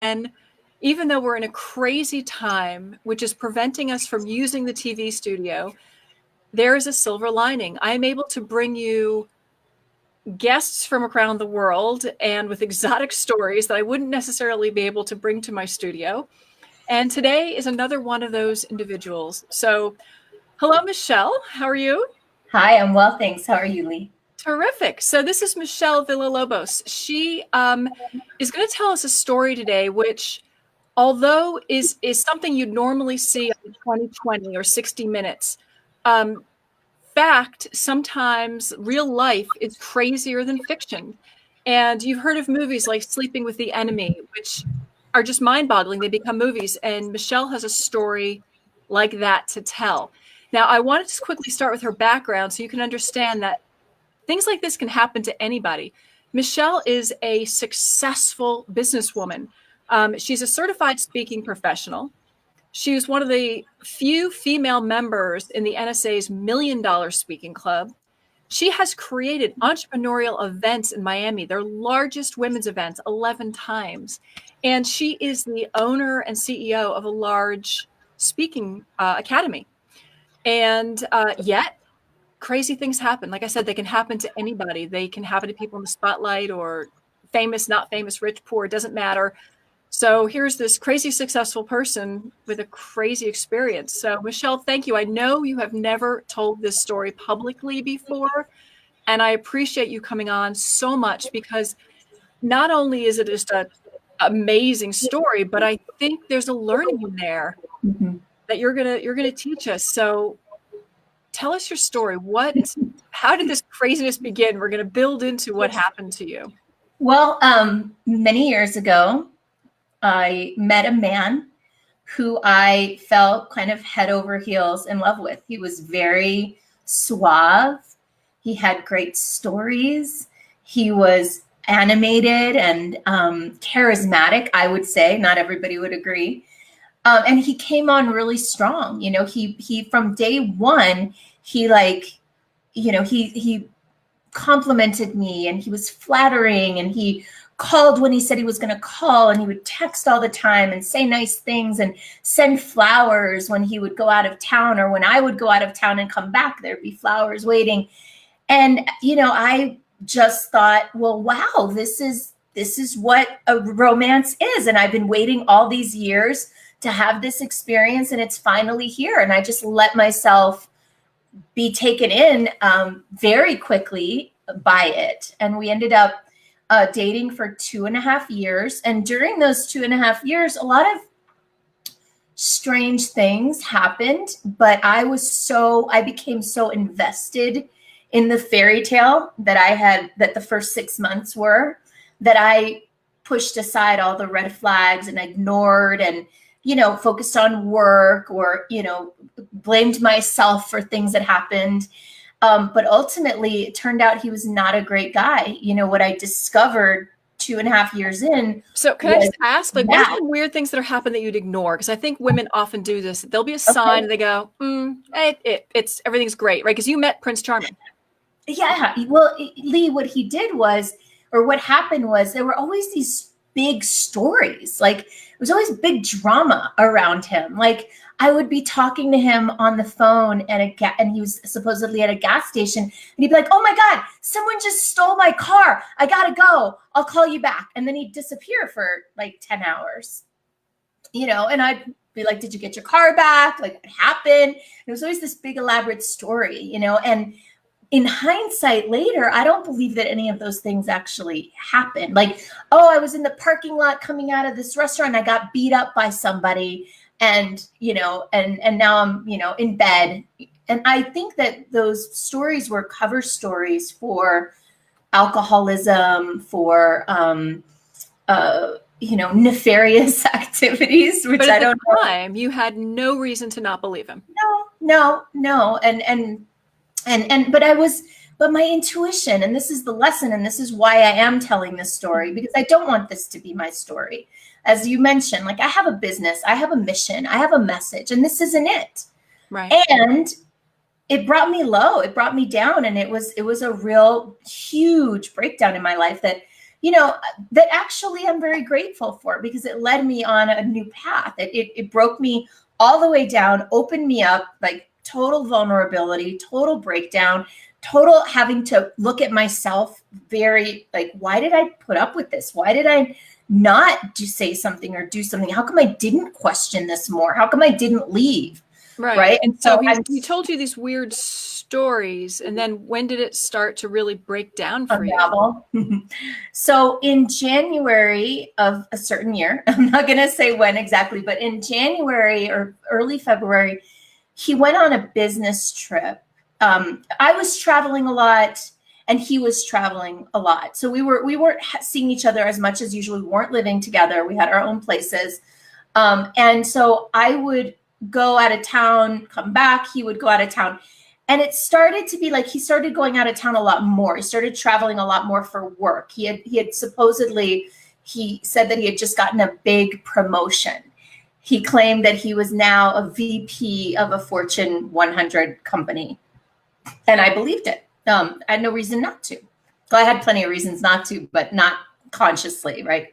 And even though we're in a crazy time, which is preventing us from using the TV studio, there is a silver lining. I'm able to bring you guests from around the world and with exotic stories that I wouldn't necessarily be able to bring to my studio. And today is another one of those individuals. So, hello, Michelle. How are you? Hi, I'm well, thanks. How are you, Lee? Terrific. So this is Michelle Villalobos. She is going to tell us a story today, which, although is something you'd normally see on 2020 or 60 Minutes, fact, sometimes real life is crazier than fiction. And you've heard of movies like Sleeping with the Enemy, which are just mind-boggling. They become movies. And Michelle has a story like that to tell. Now, I wanted to quickly start with her background so you can understand that things like this can happen to anybody. Michelle is a successful businesswoman. She's a certified speaking professional. She was one of the few female members in the NSA's $1 Million Speaking Club. She has created entrepreneurial events in Miami, their largest women's events, 11 times. And she is the owner and CEO of a large speaking academy. And yet, crazy things happen. Like I said, they can happen to anybody. They can happen to people in the spotlight or famous, not famous, rich, poor, it doesn't matter. So here's this crazy successful person with a crazy experience. So Michelle, thank you. I know you have never told this story publicly before, and I appreciate you coming on so much because not only is it just an amazing story, but I think there's a learning in there that you're gonna teach us. So tell us your story. How did this craziness begin? We're going to build into what happened to you. Well, many years ago, I met a man who I felt kind of head over heels in love with. He was very suave. He had great stories. He was animated and charismatic, I would say. Not everybody would agree. And he came on really strong. You know, he from day one, he complimented me and he was flattering and he called when he said he was going to call and he would text all the time and say nice things and send flowers when he would go out of town, or when I would go out of town and come back, there'd be flowers waiting. And, you know, I just thought, well, wow, this is what a romance is. And I've been waiting all these years to have this experience, and it's finally here. And I just let myself be taken in very quickly by it. And we ended up dating for 2.5 years. And during those 2.5 years, a lot of strange things happened, but I became so invested in the fairy tale that the first 6 months were, that I pushed aside all the red flags and ignored and, you know, focused on work, or, you know, blamed myself for things that happened. But ultimately, it turned out he was not a great guy. You know, what I discovered 2.5 years in. So can I just ask, like, what are some weird things that are happening that you'd ignore? Because I think women often do this. There'll be a sign and they go, it's everything's great, right? Because you met Prince Charming. Yeah. Well, Lee, what he did was, or what happened was, there were always these big stories. Like, it was always big drama around him. Like, I would be talking to him on the phone and he was supposedly at a gas station, and he'd be like, "Oh my God, someone just stole my car. I gotta go. I'll call you back." And then he'd disappear for like 10 hours, you know, and I'd be like, "Did you get your car back? Like, what happened?" It was always this big elaborate story, you know, and in hindsight later, I don't believe that any of those things actually happened. Like, oh, I was in the parking lot coming out of this restaurant, I got beat up by somebody, and, you know, and now I'm, you know, in bed. And I think that those stories were cover stories for alcoholism, for, you know, nefarious activities, which but I don't know. At the time, you had no reason to not believe him. No. But my intuition, and this is the lesson, and this is why I am telling this story, because I don't want this to be my story. As you mentioned, like, I have a business, I have a mission, I have a message, and this isn't it. Right. And it brought me low, it brought me down, and it was a real huge breakdown in my life that, that actually I'm very grateful for, because it led me on a new path. It broke me all the way down, opened me up, like total vulnerability, total breakdown, total having to look at myself very like, why did I put up with this? Why did I not say something or do something? How come I didn't question this more? How come I didn't leave? Right. And so he told you these weird stories. And then when did it start to really break down for you? So in January of a certain year, I'm not going to say when exactly, but in January or early February, he went on a business trip. I was traveling a lot and he was traveling a lot. So we weren't seeing each other as much as usual. We weren't living together. We had our own places. And so I would go out of town, come back, he would go out of town. And it started to be like, he started going out of town a lot more. He started traveling a lot more for work. He had supposedly, he said that he had just gotten a big promotion. He claimed that he was now a VP of a Fortune 100 company. And I believed it. I had no reason not to. Well, I had plenty of reasons not to, but not consciously, right?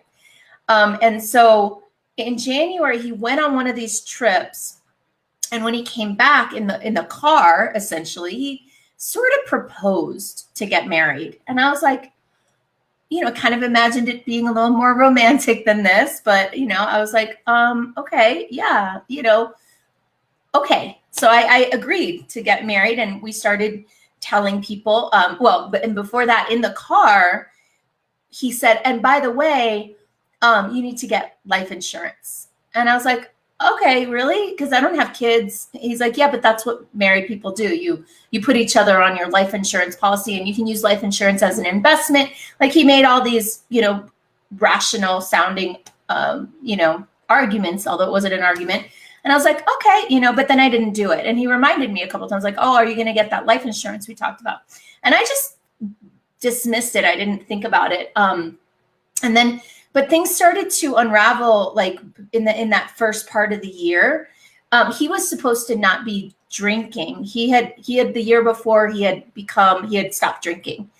And so in January, he went on one of these trips, and when he came back in the car, essentially, he sort of proposed to get married. And I was like, kind of imagined it being a little more romantic than this, but I was like, okay, yeah, okay. So I agreed to get married, and we started telling people. And before that, in the car, he said, and by the way, you need to get life insurance. And I was like, okay, really? Because I don't have kids. He's like, yeah, but that's what married people do. You put each other on your life insurance policy, and you can use life insurance as an investment. Like, he made all these, rational sounding, arguments, although it wasn't an argument. And I was like, okay, but then I didn't do it. And he reminded me a couple of times, like, oh, are you going to get that life insurance we talked about? And I just dismissed it. I didn't think about it. But things started to unravel, like in that first part of the year. He was supposed to not be drinking. He had the year before he had stopped drinking.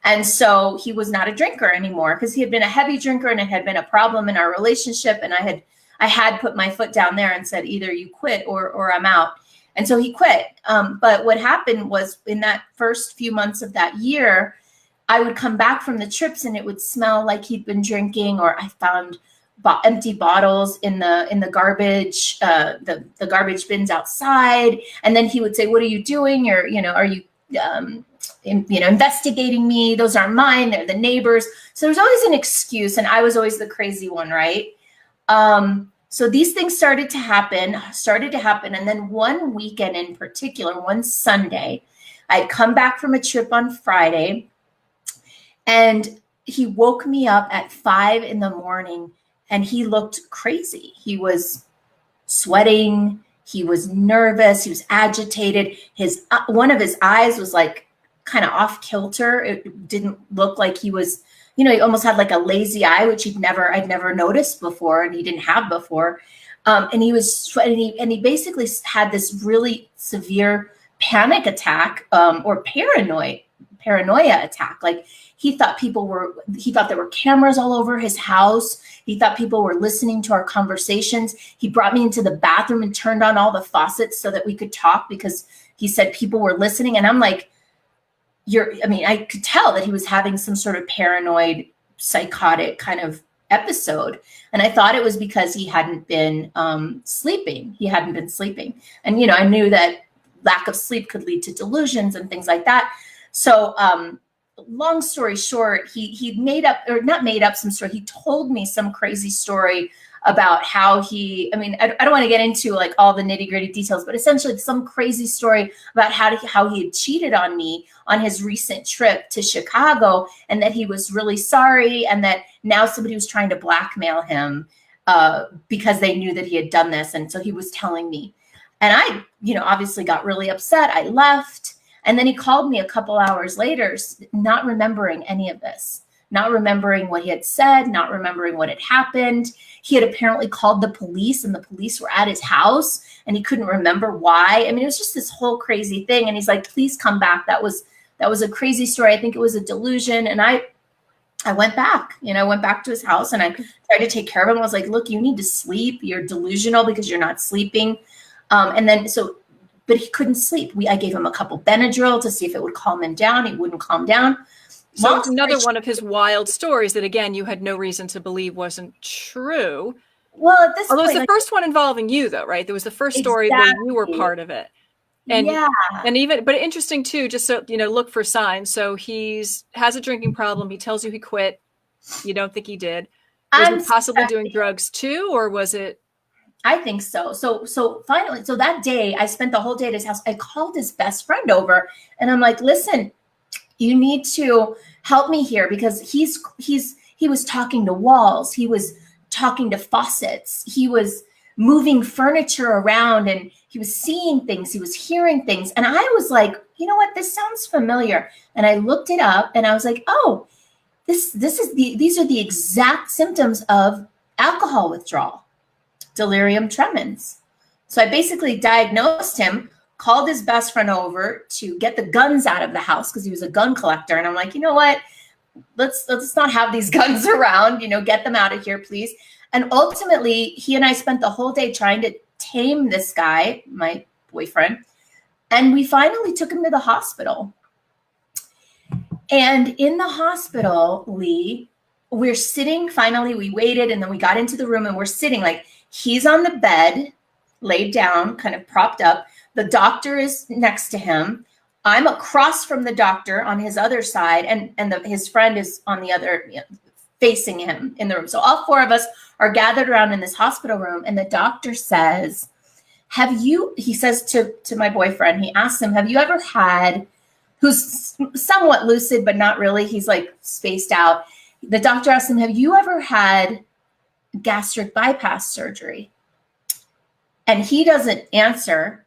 And so he was not a drinker anymore, because he had been a heavy drinker, and it had been a problem in our relationship. And I had put my foot down there and said, either you quit or I'm out. And so he quit. But what happened was, in that first few months of that year, I would come back from the trips and it would smell like he'd been drinking, or I found empty bottles in the garbage, the garbage bins outside. And then he would say, what are you doing? Are you, investigating me? Those aren't mine. They're the neighbors. So there's always an excuse. And I was always the crazy one, right? So these things started to happen. And then one weekend in particular, one Sunday, I'd come back from a trip on Friday, and he woke me up at 5 a.m, and he looked crazy. He was sweating. He was nervous. He was agitated. One of his eyes was like kind of off kilter. It didn't look like he was, he almost had like a lazy eye, which I'd never noticed before, and he didn't have before. And he was sweating, and he basically had this really severe panic attack, or paranoia attack. Like, he thought there were cameras all over his house. He thought people were listening to our conversations. He brought me into the bathroom and turned on all the faucets so that we could talk, because he said people were listening. And I'm like, I could tell that he was having some sort of paranoid, psychotic kind of episode. And I thought it was because he hadn't been sleeping. And, I knew that lack of sleep could lead to delusions and things like that. So, long story short, he told me some crazy story about how I don't want to get into like all the nitty gritty details, but essentially some crazy story about how he had cheated on me on his recent trip to Chicago, and that he was really sorry, and that now somebody was trying to blackmail him because they knew that he had done this. And so he was telling me, and I, obviously got really upset. I left. And then he called me a couple hours later, not remembering any of this, not remembering what he had said, not remembering what had happened. He had apparently called the police, and the police were at his house, and he couldn't remember why. It was just this whole crazy thing. And he's like, please come back. That was a crazy story. I think it was a delusion. And I I went back, I went back to his house and I tried to take care of him. I was like, look, you need to sleep. You're delusional because you're not sleeping. But he couldn't sleep. I gave him a couple Benadryl to see if it would calm him down. He wouldn't calm down. So it's another one of his wild stories that, again, you had no reason to believe wasn't true. Well, at this point, it was the first one involving you, though, right? There was the first story where you were part of it. And but interesting too, just so, look for signs. So has a drinking problem. He tells you he quit. You don't think he did. Was he possibly doing drugs too? Or was it? I think so. So finally, that day I spent the whole day at his house. I called his best friend over and I'm like, listen, you need to help me here because he was talking to walls. He was talking to faucets. He was moving furniture around and he was seeing things. He was hearing things. And I was like, you know what? This sounds familiar. And I looked it up and I was like, oh, these are the exact symptoms of alcohol withdrawal, delirium tremens. So I basically diagnosed him, called his best friend over to get the guns out of the house because he was a gun collector. And I'm like, you know what? Let's not have these guns around, get them out of here, please. And ultimately, he and I spent the whole day trying to tame this guy, my boyfriend, and we finally took him to the hospital. And in the hospital, Lee, we're sitting, finally, we waited, and then we got into the room, and we're sitting, like, he's on the bed, laid down, kind of propped up. The doctor is next to him. I'm across from the doctor on his other side, and his friend is on the other, facing him in the room. So all four of us are gathered around in this hospital room, and the doctor says, he says to my boyfriend, he asks him, have you ever had, who's somewhat lucid, but not really, he's like spaced out. The doctor asks him, have you ever had gastric bypass surgery? And he doesn't answer,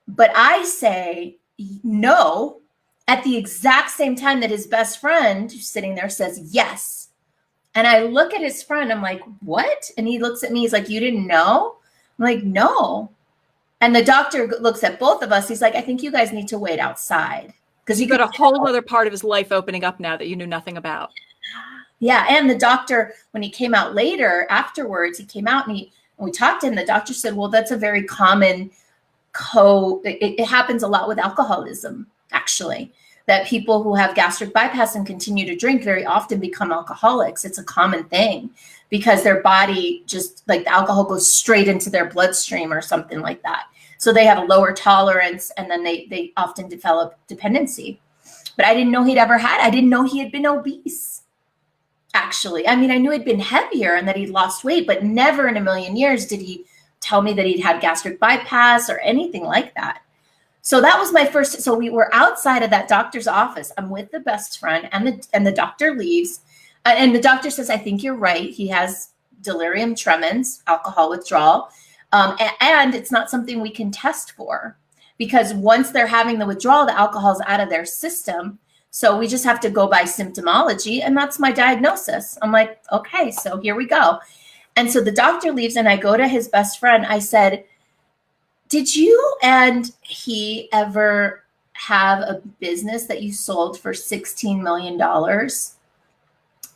but I say no at the exact same time that his best friend who's sitting there says yes. And I look at his friend, I'm like, what? And he looks at me, he's like, you didn't know? I'm like, no. And the doctor looks at both of us. He's like, I think you guys need to wait outside. Because you got a whole other part of his life opening up now that you knew nothing about. Yeah. And the doctor, when he came out later, afterwards, he came out and we talked to him. The doctor said, well, that's a very common it happens a lot with alcoholism, actually. That people who have gastric bypass and continue to drink very often become alcoholics. It's a common thing because their body just like the alcohol goes straight into their bloodstream or something like that. So they have a lower tolerance and then they often develop dependency. But I didn't know I didn't know he had been obese. Actually, I mean, I knew he'd been heavier and that he'd lost weight, but never in a million years did he tell me that he'd had gastric bypass or anything like that. So that was my first. So we were outside of that doctor's office. I'm with the best friend and the doctor leaves. And the doctor says, I think you're right. He has delirium tremens, alcohol withdrawal. And it's not something we can test for because once they're having the withdrawal, the alcohol's out of their system. So we just have to go by symptomology. And that's my diagnosis. I'm like, okay, so here we go. And so the doctor leaves and I go to his best friend. I said, did you and he ever have a business that you sold for $16 million?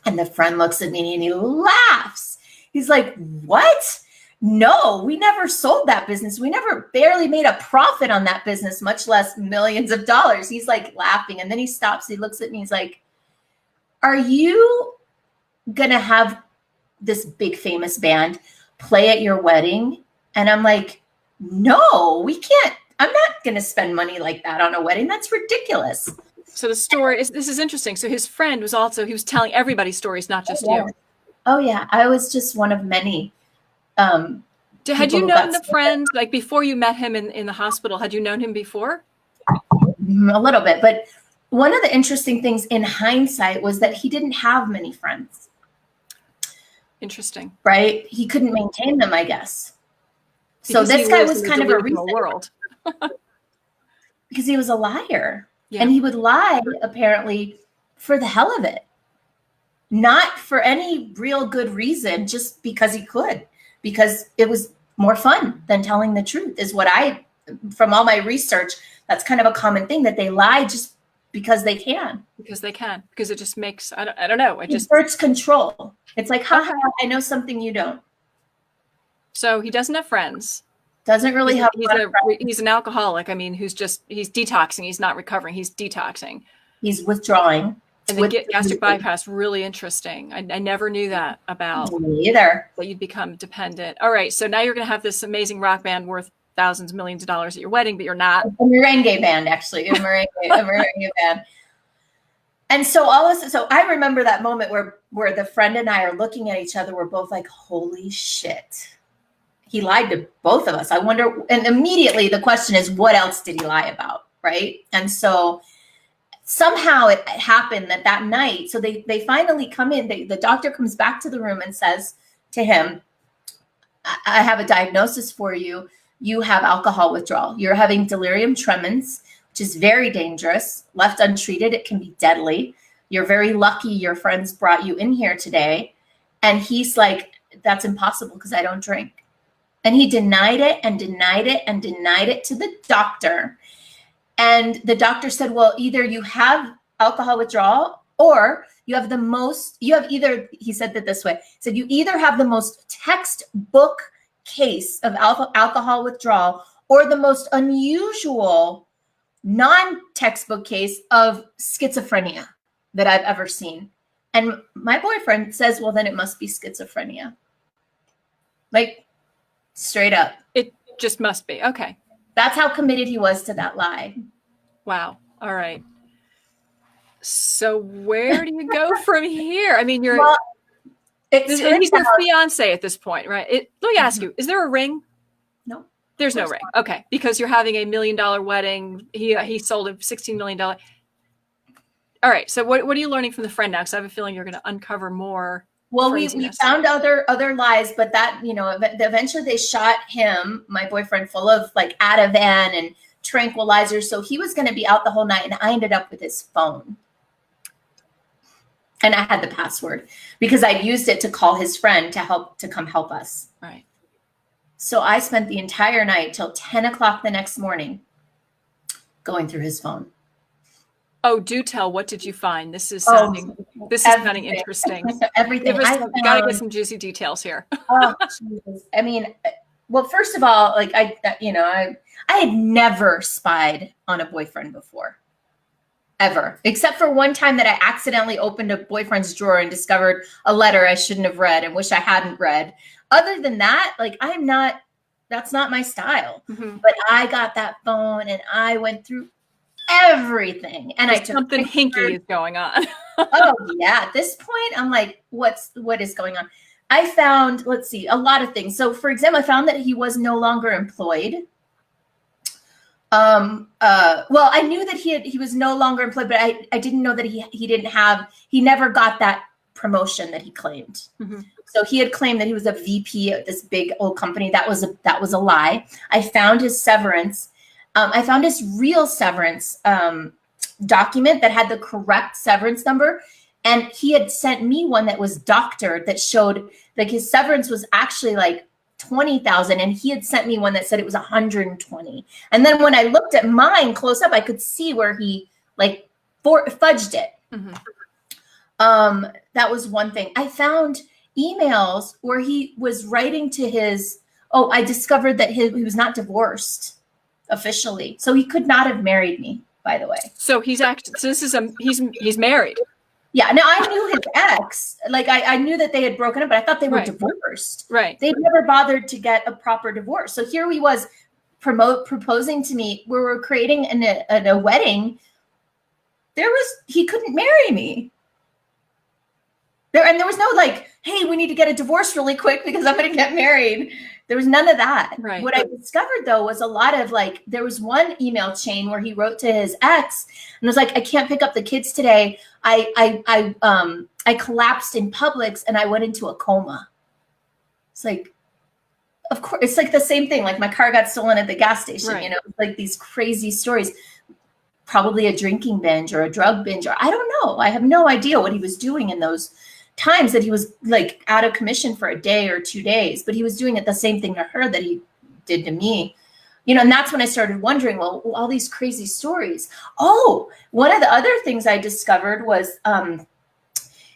And the friend looks at me and he laughs. He's like, what? No, we never sold that business. We never barely made a profit on that business, much less millions of dollars. He's like laughing. And then he stops. He looks at me. He's like, are you going to have this big famous band play at your wedding? And I'm like, no, we can't. I'm not going to spend money like that on a wedding. That's ridiculous. So the story this is interesting. So his friend was telling everybody stories, not just you. Oh yeah. I was just one of many. Had you known the friend, like before you met him in the hospital, had you known him before? A little bit, but one of the interesting things in hindsight was that he didn't have many friends. Interesting. Right? He couldn't maintain them, I guess. So this guy was kind of a reason. World. Because he was a liar. Yeah. And he would lie, apparently, for the hell of it. Not for any real good reason, just because he could. Because it was more fun than telling the truth, is what from all my research, that's kind of a common thing, that they lie just because they can. Because they can. Because it just makes, I don't know. It just asserts control. It's like, haha, I know something you don't. So he doesn't have friends. Doesn't really have. He's an alcoholic. I mean, he's detoxing. He's not recovering. He's detoxing. He's withdrawing. And the gastric bypass, really interesting. I never knew that about. Me either. That you'd become dependent. All right, so now you're going to have this amazing rock band worth thousands, millions of dollars at your wedding, but you're not. A merengue band, actually, a merengue band. And so so I remember that moment where the friend and I are looking at each other. We're both like, holy shit. He lied to both of us. I wonder, and immediately the question is, what else did he lie about, right? And so somehow it happened that night. So they finally come in. The doctor comes back to the room and says to him, I have a diagnosis for you. You have alcohol withdrawal. You're having delirium tremens, which is very dangerous. Left untreated, it can be deadly. You're very lucky your friends brought you in here today. And he's like, that's impossible because I don't drink. And he denied it and denied it and denied it to the doctor. And the doctor said, well, either you have alcohol withdrawal or he said that this way, he said, you either have the most textbook case of alcohol withdrawal or the most unusual non-textbook case of schizophrenia that I've ever seen. And my boyfriend says, well, then it must be schizophrenia. Like, straight up. It just must be. Okay. That's how committed he was to that lie. Wow. All right. So where do you go from here? I mean, he's your fiance at this point, right? Let me ask you, is there a ring? No. There's no ring. Okay. Because you're having $1 million wedding. He sold a $16 million. All right. So what are you learning from the friend now? Because I have a feeling you're going to uncover more. Well, we found other lies, but that, eventually they shot him, my boyfriend, full of like Ativan and tranquilizers. So he was going to be out the whole night, and I ended up with his phone. And I had the password because I used it to call his friend to come help us. Right. So I spent the entire night till 10 o'clock the next morning going through his phone. Oh, do tell. What did you find? This is sounding interesting. Everything. Got to get some juicy details here. Oh, Jesus. I mean, well, first of all, like I had never spied on a boyfriend before, ever, except for one time that I accidentally opened a boyfriend's drawer and discovered a letter I shouldn't have read and wish I hadn't read. Other than that, like that's not my style. Mm-hmm. But I got that phone and I went through everything, and something hinky is going on. Oh yeah, at this point I'm like, what is going on? I found, let's see, a lot of things. So for example, I found that he was no longer employed. Well, I knew that he was no longer employed, but I didn't know that he never got that promotion that he claimed. Mm-hmm. So he had claimed that he was a VP at this big old company. That was a lie. I found his severance. I found his real severance document that had the correct severance number. And he had sent me one that was doctored that showed like his severance was actually like 20,000. And he had sent me one that said it was 120. And then when I looked at mine close up, I could see where he like fudged it. Mm-hmm. That was one thing. I found emails where he was writing to I discovered that he was not divorced officially. So he could not have married me, by the way. So he's married. Yeah. Now I knew his ex, like I knew that they had broken up, but I thought they were divorced. Right. They'd never bothered to get a proper divorce. So here he was proposing to me. We were creating a wedding. He couldn't marry me. There was no like, hey, we need to get a divorce really quick because I'm going to get married. There was none of that. Right. What I discovered though was a lot of like, there was one email chain where he wrote to his ex and was like, I can't pick up the kids today. I collapsed in Publix and I went into a coma. It's like, of course, it's like the same thing. Like my car got stolen at the gas station, right. Like these crazy stories, probably a drinking binge or a drug binge, or I don't know. I have no idea what he was doing in those times that he was like out of commission for a day or 2 days, but he was doing it the same thing to her that he did to me. And that's when I started wondering, well, all these crazy stories. Oh, one of the other things I discovered was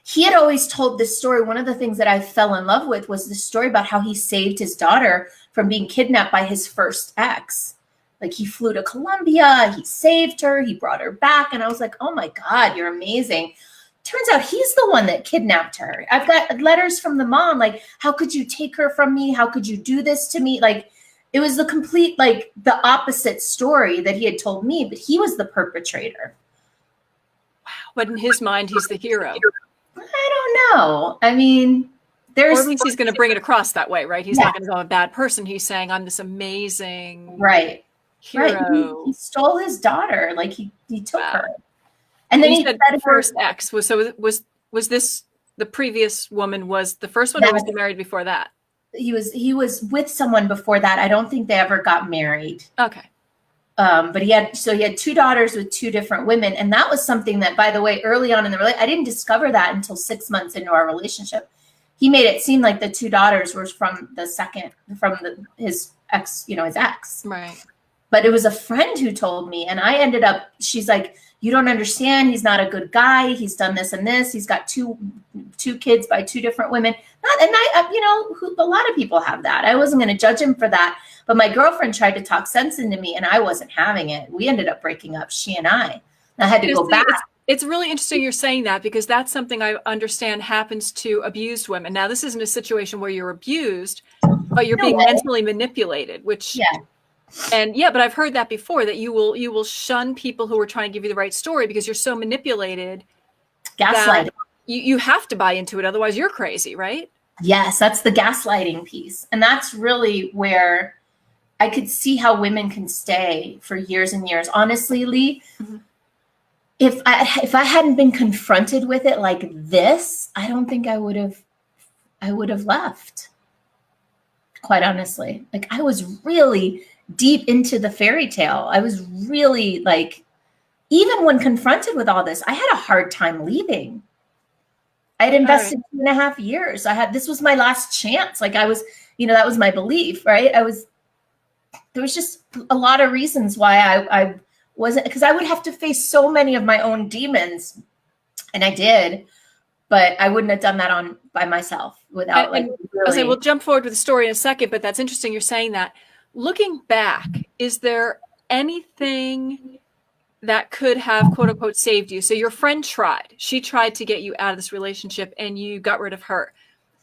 he had always told this story. One of the things that I fell in love with was the story about how he saved his daughter from being kidnapped by his first ex. Like, he flew to Colombia, he saved her, he brought her back. And I was like, oh my God, you're amazing. Turns out he's the one that kidnapped her. I've got letters from the mom, like, how could you take her from me? How could you do this to me? Like, it was the complete, like, the opposite story that he had told me, but he was the perpetrator. Wow. But in his mind, he's the hero. I don't know. I mean, or at least he's going to bring it across that way, right? He's not going to go a bad person. He's saying, I'm this amazing hero. Right. He stole his daughter. Like, he took her. And then he said first ex was this the previous woman was the first one, or was he married before that? He was with someone before that. I don't think they ever got married. Okay. But he had 2 daughters with 2 different women. And that was something that, by the way, early on in the relationship, I didn't discover that until 6 months into our relationship. He made it seem like the 2 daughters were from his ex, his ex. Right. But it was a friend who told me, and I ended up, she's like, you don't understand. He's not a good guy. He's done this and this. He's got two kids by 2 different women. A lot of people have that. I wasn't going to judge him for that. But my girlfriend tried to talk sense into me, and I wasn't having it. We ended up breaking up, she and I. And I had to go back. It's really interesting you're saying that, because that's something I understand happens to abused women. Now, this isn't a situation where you're abused, but you're being mentally manipulated, which... Yeah. And but I've heard that before, that you will shun people who are trying to give you the right story because you're so manipulated. Gaslighting. You have to buy into it. Otherwise you're crazy, right? Yes. That's the gaslighting piece. And that's really where I could see how women can stay for years and years. Honestly, Lee, if I hadn't been confronted with it like this, I don't think I would have left. Quite honestly. Like, I was really deep into the fairy tale. I was really, like, even when confronted with all this, I had a hard time leaving. I had invested 2.5 years. This was my last chance. Like, I was, that was my belief, right? There was just a lot of reasons why I wasn't, because I would have to face so many of my own demons, and I did, but I wouldn't have done that by myself without really... I'll say we'll jump forward with the story in a second, but that's interesting you're saying that. Looking back, is there anything that could have, quote unquote, saved you? So your friend tried. She tried to get you out of this relationship and you got rid of her.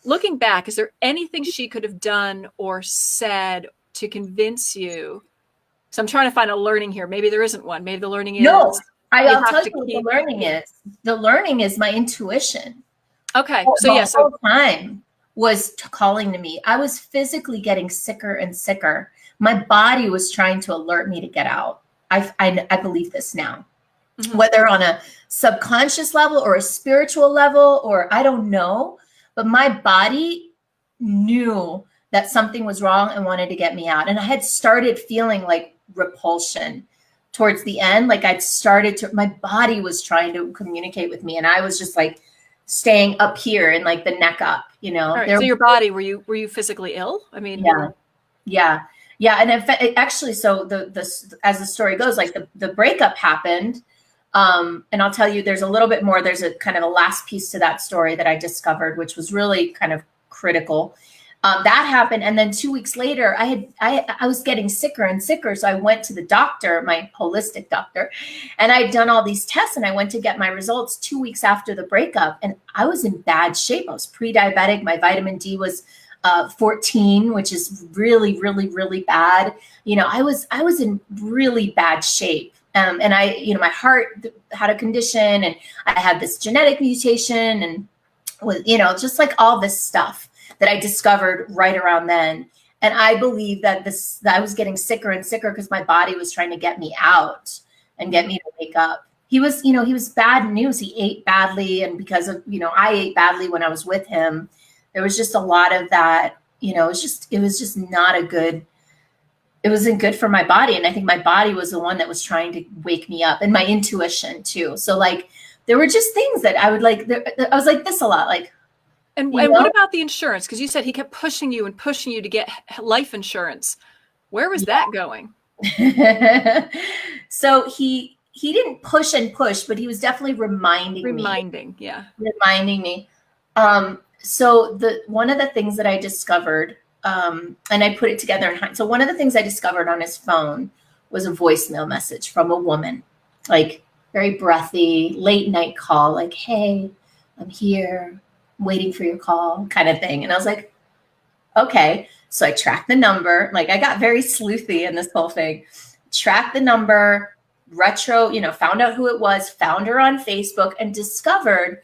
Looking back, is there anything she could have done or said to convince you? So I'm trying to find a learning here. Maybe there isn't one. Maybe the learning is... No, I'll tell you what the learning is. The learning is my intuition. Okay. So the whole time was calling to me. I was physically getting sicker and sicker. My body was trying to alert me to get out. I believe this now, whether on a subconscious level or a spiritual level, or I don't know, but my body knew that something was wrong and wanted to get me out. And I had started feeling like repulsion towards the end. Like, my body was trying to communicate with me, and I was just like staying up here and like the neck up, Right. So your body, were you physically ill? I mean, yeah. And actually, so as the story goes, like the breakup happened. And I'll tell you, there's a little bit more. There's a kind of a last piece to that story that I discovered, which was really kind of critical. That happened. And then 2 weeks later, I was getting sicker and sicker. So I went to the doctor, my holistic doctor, and I'd done all these tests, and I went to get my results 2 weeks after the breakup. And I was in bad shape. I was pre-diabetic. My vitamin D was 14, which is really, really, really bad. I was in really bad shape. And my heart had a condition, and I had this genetic mutation, and with, just like all this stuff that I discovered right around then. And I believe that I was getting sicker and sicker because my body was trying to get me out and get me to wake up. He was bad news. He ate badly. And because of, I ate badly when I was with him, there was just a lot of that, it was just not it wasn't good for my body. And I think my body was the one that was trying to wake me up, and my intuition too. So like, there were just things that I was like this a lot, like, and what about the insurance? Because you said he kept pushing you to get life insurance. Where was that going? So he didn't push and push, but he was definitely reminding me. So one of the things that I discovered, and I put it together in hindsight. So one of the things I discovered on his phone was a voicemail message from a woman, like very breathy, late night call, like, "Hey, I'm here, waiting for your call," kind of thing. And I was like, okay. So I tracked the number. Like, I got very sleuthy in this whole thing. Tracked the number, found out who it was, found her on Facebook, and discovered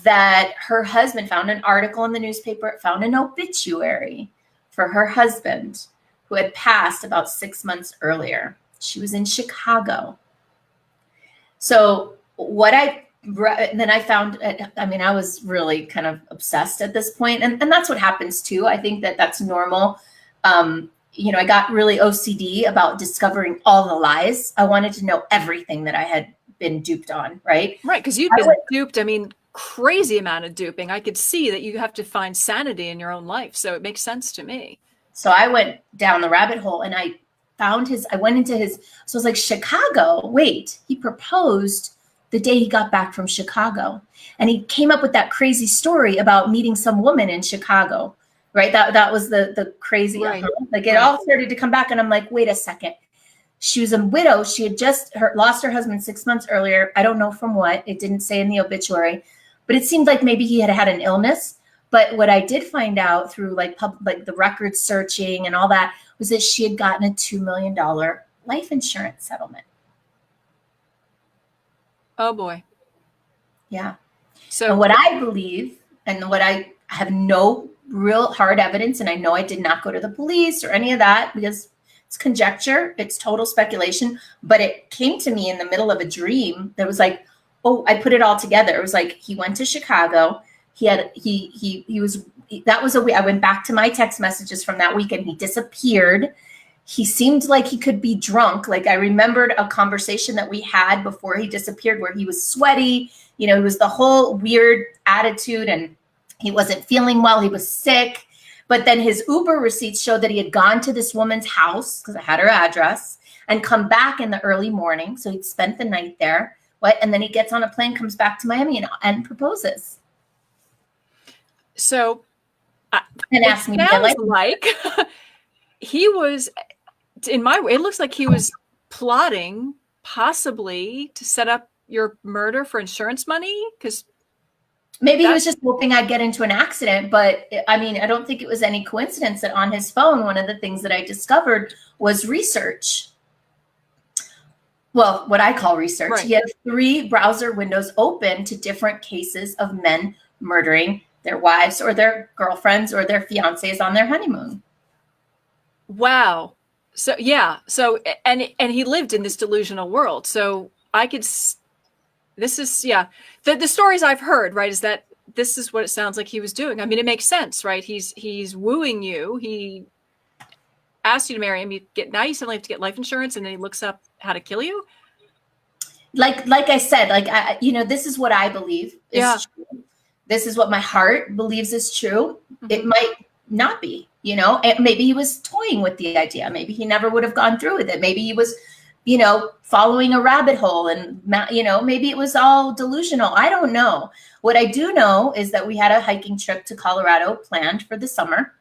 that her husband, found an article in the newspaper, found an obituary for her husband who had passed about 6 months earlier. She was in Chicago. So then I found, I mean, I was really kind of obsessed at this point, and that's what happens too. I think that that's normal. I got really OCD about discovering all the lies. I wanted to know everything that I had been duped on, right? Right, because you've been duped. I mean, crazy amount of duping. I could see that you have to find sanity in your own life. So it makes sense to me. So I went down the rabbit hole and I went into his, so I was like, Chicago, wait, he proposed the day he got back from Chicago. And he came up with that crazy story about meeting some woman in Chicago, right? That was the crazy, right. Like it all started to come back. And I'm like, wait a second. She was a widow. She had just lost her husband 6 months earlier. I don't know from what. It didn't say in the obituary, but it seemed like maybe he had an illness. But what I did find out through like the record searching and all that was that she had gotten a $2 million life insurance settlement. Oh boy. Yeah. So what I believe, and what I have no real hard evidence, and I know I did not go to the police or any of that because it's conjecture, it's total speculation, but it came to me in the middle of a dream that was like, oh, I put it all together. It was like he went to Chicago. I went back to my text messages from that weekend. He disappeared. He seemed like he could be drunk. Like I remembered a conversation that we had before he disappeared where he was sweaty. It was the whole weird attitude and he wasn't feeling well. He was sick. But then his Uber receipts showed that he had gone to this woman's house because I had her address and come back in the early morning. So he'd spent the night there. And then he gets on a plane, comes back to Miami and proposes. So and asked me like he was it looks like he was plotting possibly to set up your murder for insurance money, because maybe he was just hoping I'd get into an accident. But I mean, I don't think it was any coincidence that on his phone, one of the things that I discovered was research. Well, what I call research. Right. He had 3 browser windows open to different cases of men murdering their wives or their girlfriends or their fiancés on their honeymoon. Wow. So, yeah. So, and he lived in this delusional world. So this is, yeah. The stories I've heard, right, is that this is what it sounds like he was doing. I mean, it makes sense, right? He's wooing you. He asked you to marry him. Now you suddenly have to get life insurance, and then he looks up how to kill you. Like I said, this is what I believe is true. This is what my heart believes is true. Mm-hmm. It might not be, and maybe he was toying with the idea. Maybe he never would have gone through with it. Maybe he was, following a rabbit hole and, maybe it was all delusional. I don't know. What I do know is that we had a hiking trip to Colorado planned for the summer.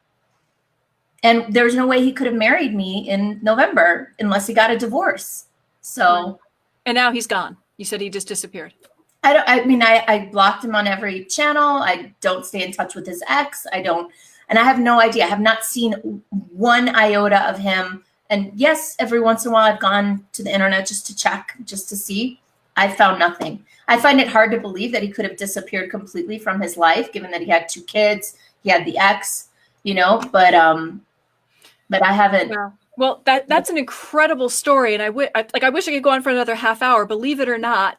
And there's no way he could have married me in November unless he got a divorce. So. And now he's gone. You said he just disappeared. I blocked him on every channel. I don't stay in touch with his ex. And I have no idea. I have not seen one iota of him. And yes, every once in a while I've gone to the internet just to check, just to see. I found nothing. I find it hard to believe that he could have disappeared completely from his life, given that he had 2 kids, he had the ex, but I haven't. Yeah. Well, that's an incredible story. And I wish I could go on for another half hour. Believe it or not,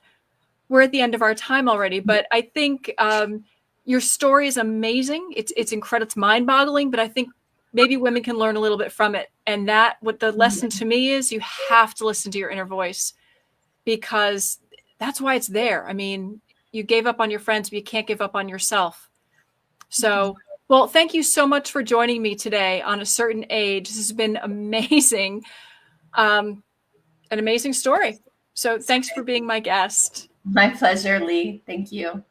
we're at the end of our time already. But I think your story is amazing. It's incredible. It's mind-boggling. But I think maybe women can learn a little bit from it. And what the lesson to me is, you have to listen to your inner voice, because that's why it's there. I mean, you gave up on your friends, but you can't give up on yourself. So, well, thank you so much for joining me today on A Certain Age. This has been amazing. An amazing story. So thanks for being my guest. My pleasure, Lee. Thank you.